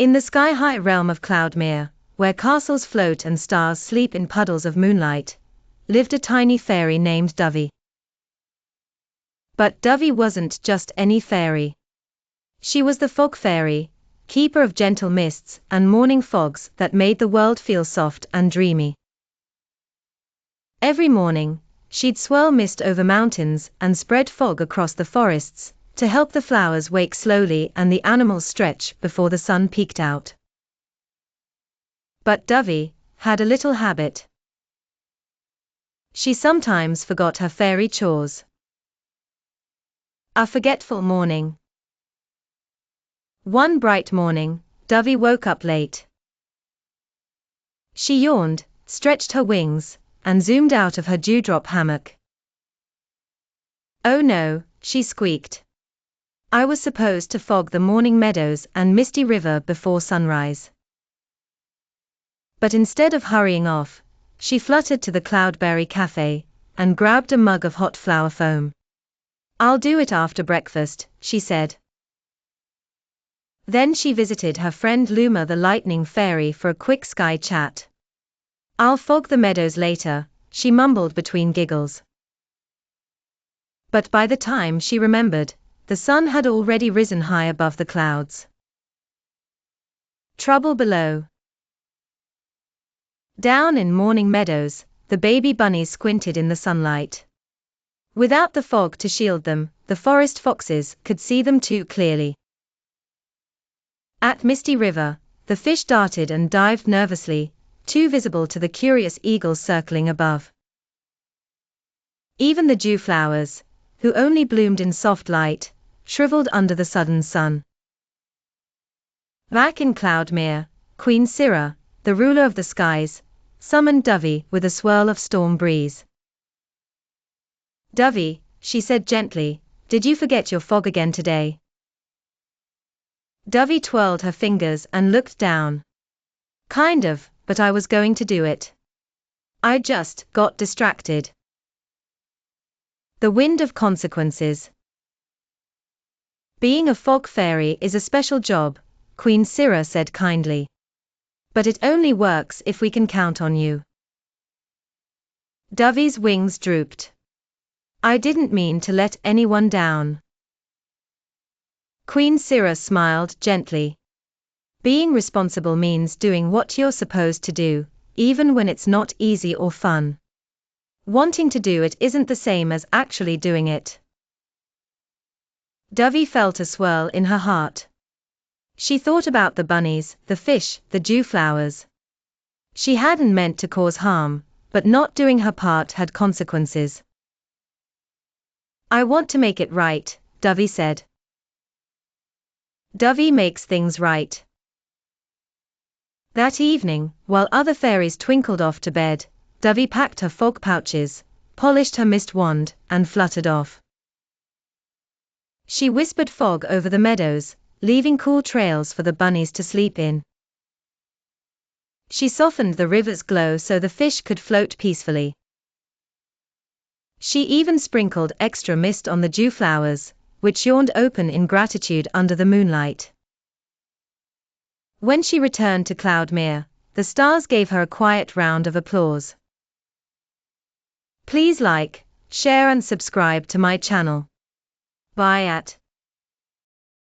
In the sky-high realm of Cloudmere, where castles float and stars sleep in puddles of moonlight, lived a tiny fairy named Dovie. But Dovie wasn't just any fairy. She was the fog fairy, keeper of gentle mists and morning fogs that made the world feel soft and dreamy. Every morning, she'd swirl mist over mountains and spread fog across the forests, to help the flowers wake slowly and the animals stretch before the sun peeked out. But Dovie had a little habit. She sometimes forgot her fairy chores. A forgetful morning. One bright morning, Dovie woke up late. She yawned, stretched her wings, and zoomed out of her dewdrop hammock. "Oh no," she squeaked. "I was supposed to fog the morning meadows and misty river before sunrise." But instead of hurrying off, she fluttered to the Cloudberry Cafe and grabbed a mug of hot flower foam. "I'll do it after breakfast," she said. Then she visited her friend Luma the Lightning Fairy for a quick sky chat. "I'll fog the meadows later," she mumbled between giggles. But by the time she remembered, the sun had already risen high above the clouds. Trouble below. Down in Morning Meadows, the baby bunnies squinted in the sunlight. Without the fog to shield them, the forest foxes could see them too clearly. At Misty River, the fish darted and dived nervously, too visible to the curious eagles circling above. Even the dewflowers, who only bloomed in soft light, shriveled under the sudden sun. Back in Cloudmere, Queen Cirra, the ruler of the skies, summoned Dovie with a swirl of storm breeze. "Dovie," she said gently, "did you forget your fog again today?" Dovie twirled her fingers and looked down. "Kind of, but I was going to do it. I just got distracted." The wind of consequences. "Being a fog fairy is a special job," Queen Cirra said kindly. "But it only works if we can count on you." Dovie's wings drooped. "I didn't mean to let anyone down." Queen Cirra smiled gently. "Being responsible means doing what you're supposed to do, even when it's not easy or fun. Wanting to do it isn't the same as actually doing it." Dovie felt a swirl in her heart. She thought about the bunnies, the fish, the dewflowers. She hadn't meant to cause harm, but not doing her part had consequences. "I want to make it right," Dovie said. Dovie makes things right. That evening, while other fairies twinkled off to bed, Dovie packed her fog pouches, polished her mist wand, and fluttered off. She whispered fog over the meadows, leaving cool trails for the bunnies to sleep in. She softened the river's glow so the fish could float peacefully. She even sprinkled extra mist on the dewflowers, which yawned open in gratitude under the moonlight. When she returned to Cloudmere, the stars gave her a quiet round of applause. Please like, share and subscribe to my channel. Bye at